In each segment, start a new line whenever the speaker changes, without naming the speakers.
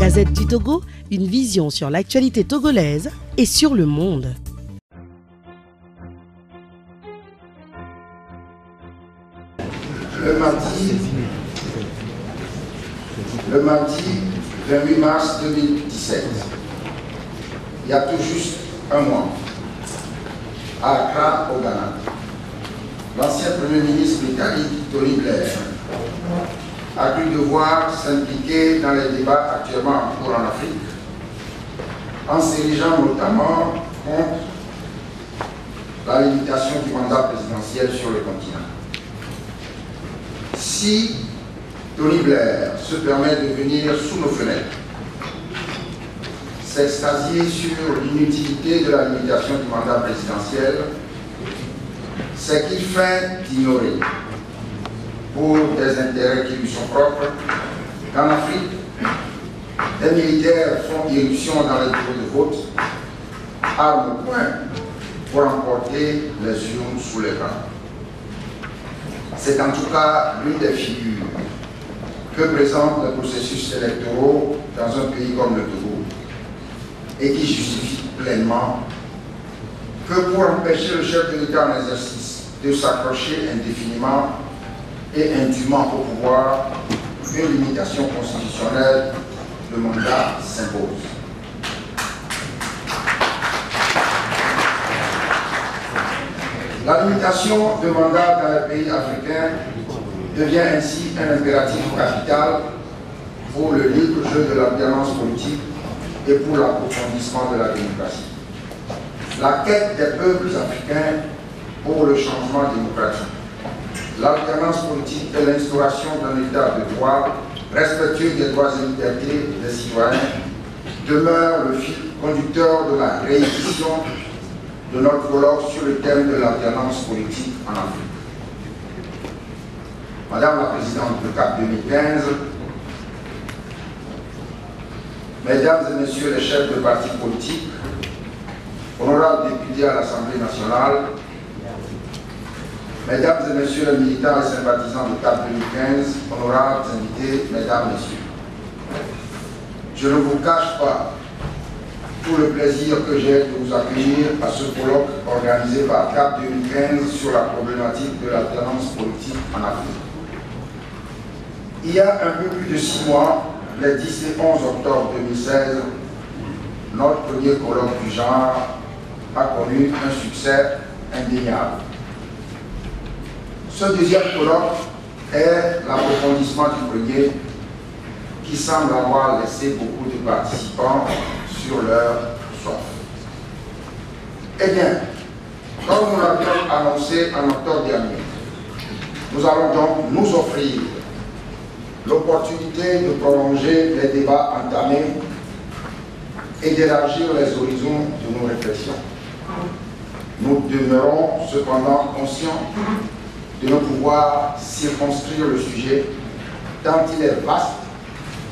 Gazette du Togo, une vision sur l'actualité togolaise et sur le monde.
Le mardi 28 mars 2017, il y a tout juste un mois, à Accra, au Ghana, l'ancien Premier ministre britannique Tony Blair a cru devoir s'impliquer dans les débats actuellement en cours en Afrique, en s'érigeant notamment contre la limitation du mandat présidentiel sur le continent. Si Tony Blair se permet de venir sous nos fenêtres, s'extasier sur l'inutilité de la limitation du mandat présidentiel, c'est qu'il feint d'ignorer, pour des intérêts qui lui sont propres, qu'en Afrique, des militaires font irruption dans les bureaux de vote, armes au poing, pour emporter les urnes sous les bras. C'est en tout cas l'une des figures que présentent les processus électoraux dans un pays comme le Togo et qui justifie pleinement que pour empêcher le chef de l'État en exercice de s'accrocher indéfiniment et indûment au pouvoir, une limitation constitutionnelle de mandat s'impose. La limitation de mandat dans les pays africains devient ainsi un impératif capital pour le libre jeu de l'alternance politique et pour l'approfondissement de la démocratie. La quête des peuples africains pour le changement démocratique, l'alternance politique et l'instauration d'un état de droit respectueux des droits et libertés des citoyens demeure le fil conducteur de la réédition de notre colloque sur le thème de l'alternance politique en Afrique. Madame la Présidente du CAP 2015, Mesdames et Messieurs les chefs de partis politiques, honorables députés à l'Assemblée nationale, Mesdames et Messieurs les militants et sympathisants du CAP 2015, honorables invités, Mesdames, Messieurs, je ne vous cache pas tout le plaisir que j'ai de vous accueillir à ce colloque organisé par CAP 2015 sur la problématique de l'alternance politique en Afrique. Il y a un peu plus de 6 mois, les 10 et 11 octobre 2016, notre premier colloque du genre a connu un succès indéniable. Ce deuxième colloque est l'approfondissement du premier qui semble avoir laissé beaucoup de participants sur leur soif. Eh bien, comme nous l'avions annoncé en octobre dernier, nous allons donc nous offrir l'opportunité de prolonger les débats entamés et d'élargir les horizons de nos réflexions. Nous demeurons cependant conscients de ne pouvoir circonscrire le sujet tant il est vaste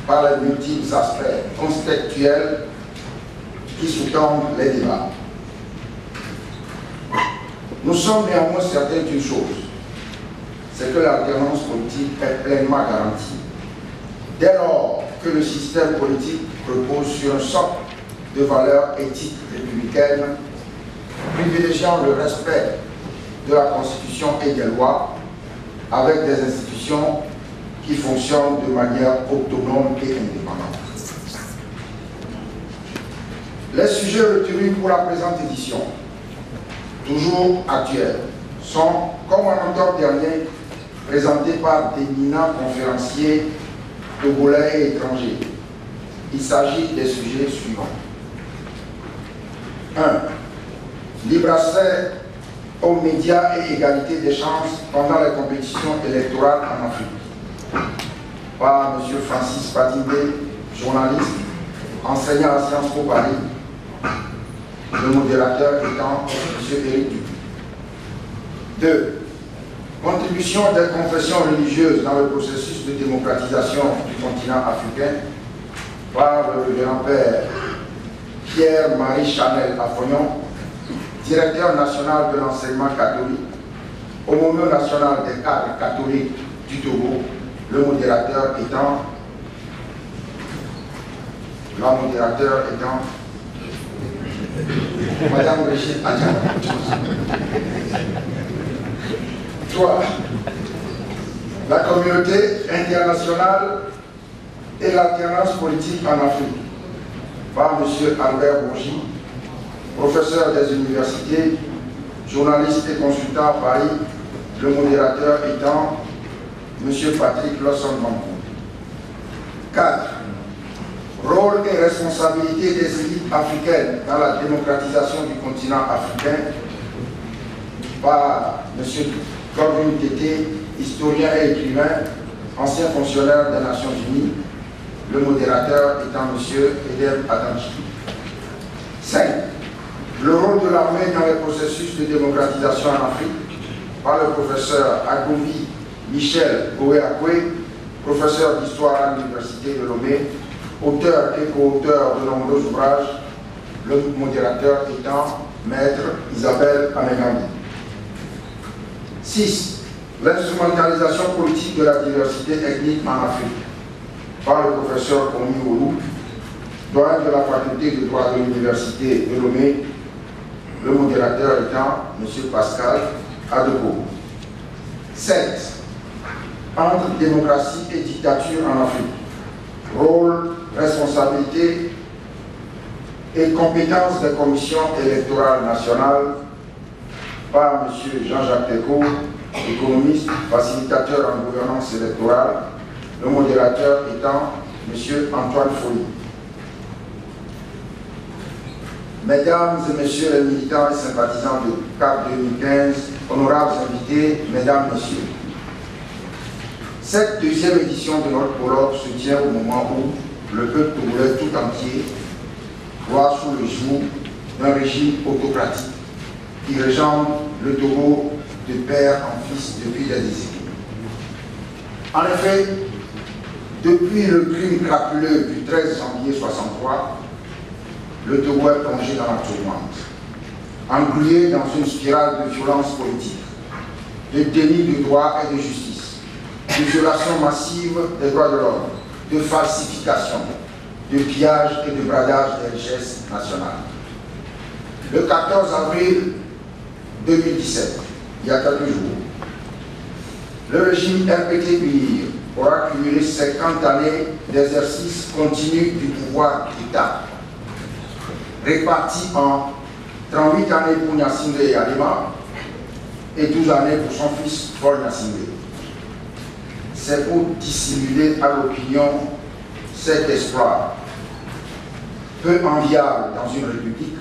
par les multiples aspects contextuels qui sous-tendent les débats. Nous sommes néanmoins certains d'une chose, c'est que l'alternance politique est pleinement garantie dès lors que le système politique repose sur un socle de valeurs éthiques républicaines, privilégiant le respect de la Constitution et des lois, avec des institutions qui fonctionnent de manière autonome et indépendante. Les sujets retenus pour la présente édition, toujours actuels, sont, comme en octobre dernier, présentés par d'éminents conférenciers togolais et étrangers. Il s'agit des sujets suivants. 1. Libre accès aux médias et égalité des chances pendant les compétitions électorales en Afrique. Par M. Francis Patindé, journaliste, enseignant à Sciences Po Paris, le modérateur étant M. Éric Dupuis. 2. Contribution des confessions religieuses dans le processus de démocratisation du continent africain par le révérend père Pierre-Marie Chanel Afognon, directeur national de l'enseignement catholique, aumônier national des cadres catholiques du Togo, le modérateur étant la modérateur étant Madame Brigitte Adjana. 3. La communauté internationale et l'alternance politique en Afrique, par M. Albert Bourgi, professeur des universités, journaliste et consultant à Paris, le modérateur étant M. Patrick Lawson-Bambo. 4. Rôle et responsabilité des élites africaines dans la démocratisation du continent africain, par M. Godwin Tété, historien et écrivain, ancien fonctionnaire des Nations Unies, le modérateur étant M. Edem Adamchi. 5. Le rôle de l'armée dans les processus de démocratisation en Afrique, par le professeur Agoumi Michel Boé-Akoué, professeur d'histoire à l'Université de Lomé, auteur et co-auteur de nombreux ouvrages, le modérateur étant Maître Isabelle Amegandi. 6. L'instrumentalisation politique de la diversité ethnique en Afrique, par le professeur Komi Oulou, doyen de la faculté de droit de l'Université de Lomé, le modérateur étant M. Pascal Adebo. 7. Entre démocratie et dictature en Afrique. Rôle, responsabilité et compétences des commissions électorales nationales, par M. Jean-Jacques Teco, économiste, facilitateur en gouvernance électorale, le modérateur étant M. Antoine Folly. Mesdames et Messieurs les militants et sympathisants de CAP 2015, honorables invités, Mesdames, Messieurs, cette deuxième édition de notre colloque se tient au moment où le peuple togolais tout entier voit sous le jour d'un régime autocratique qui régente le Togo de père en fils depuis des décennies. En effet, depuis le crime crapuleux du 13 janvier 1963, le Togo est plongé dans la tourmente, englué dans une spirale de violence politique, de déni de droit et de justice, de violation massive des droits de l'homme, de falsification, de pillage et de bradage des richesses nationales. Le 14 avril 2017, il y a quelques jours, le régime RPT-UIR aura cumulé 50 années d'exercice continu du pouvoir d'État, répartis en 38 années pour Gnassingbé et Alima et 12 années pour son fils Paul Gnassingbé. C'est pour dissimuler à l'opinion cet espoir peu enviable dans une république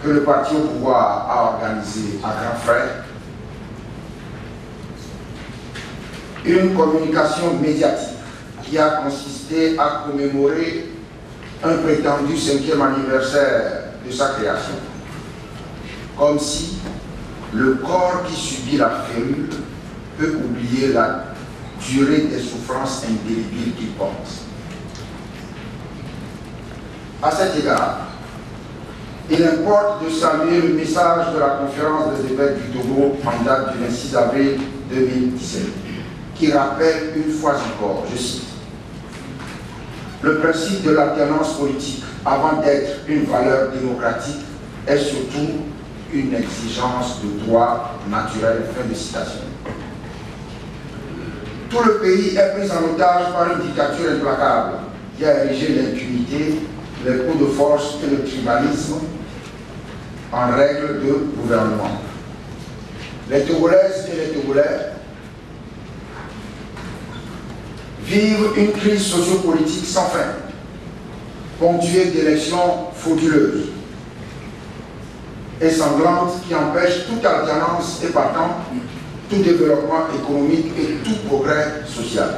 que le parti au pouvoir a organisé à grands frais une communication médiatique qui a consisté à commémorer un prétendu 5e anniversaire de sa création, comme si le corps qui subit la férule peut oublier la durée des souffrances indélébiles qu'il porte. À cet égard, il importe de saluer le message de la conférence des évêques du Togo en date du 26 avril 2017, qui rappelle une fois encore, je cite, le principe de l'alternance politique, avant d'être une valeur démocratique, est surtout une exigence de droit naturel. Fin de citation. Tout le pays est pris en otage par une dictature implacable qui a érigé l'impunité, les coups de force et le tribalisme en règle de gouvernement. Les Togolaises et les Togolais vivent une crise sociopolitique sans fin, ponctuée d'élections frauduleuses et sanglantes qui empêchent toute alternance et partant tout développement économique et tout progrès social.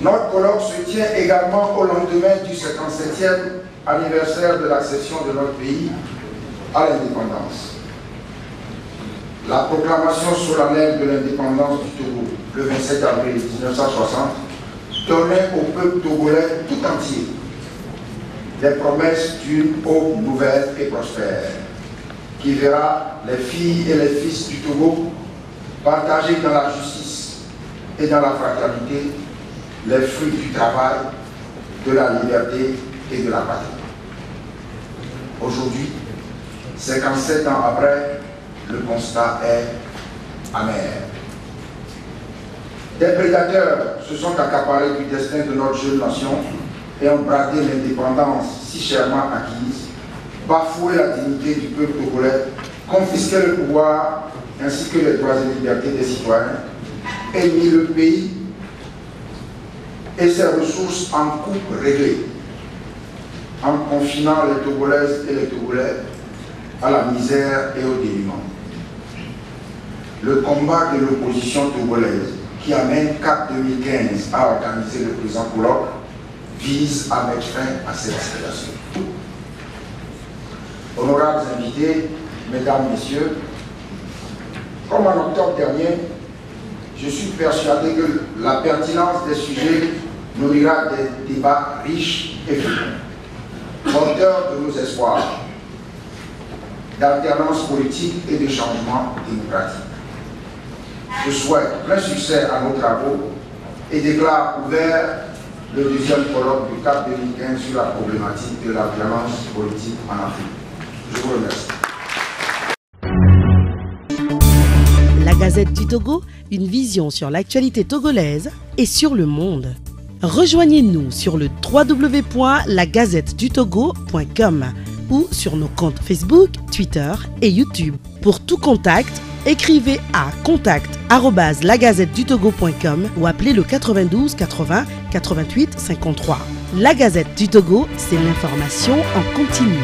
Notre colloque se tient également au lendemain du 57e anniversaire de l'accession de notre pays à l'indépendance. La proclamation solennelle de l'indépendance du Togo, le 27 avril 1960, donnait au peuple togolais tout entier les promesses d'une aube nouvelle et prospère, qui verra les filles et les fils du Togo partager dans la justice et dans la fraternité les fruits du travail, de la liberté et de la patrie. Aujourd'hui, 57 ans après, le constat est amer. Des prédateurs se sont accaparés du destin de notre jeune nation et ont bradé l'indépendance si chèrement acquise, bafoué la dignité du peuple togolais, confisqué le pouvoir ainsi que les droits et libertés des citoyens, et mis le pays et ses ressources en coupe réglée, en confinant les Togolaises et les Togolais à la misère et au dénuement. Le combat de l'opposition togolaise qui amène CAP 2015 à organiser le présent colloque vise à mettre fin à cette situation. Honorables invités, mesdames, messieurs, comme en octobre dernier, je suis persuadé que la pertinence des sujets nourrira des débats riches et féconds, porteurs de nos espoirs, d'alternance politique et de changement démocratique. Je souhaite plein succès à nos travaux et déclare ouvert le deuxième colloque du CAP 2015 sur la problématique de l'alternance politique en Afrique. Je vous remercie.
La Gazette du Togo, une vision sur l'actualité togolaise et sur le monde. Rejoignez-nous sur le www.lagazettedutogo.com ou sur nos comptes Facebook, Twitter et YouTube. Pour tout contact, écrivez à contact@lagazettedutogo.com ou appelez le 92 80 88 53. La Gazette du Togo, c'est l'information en continu.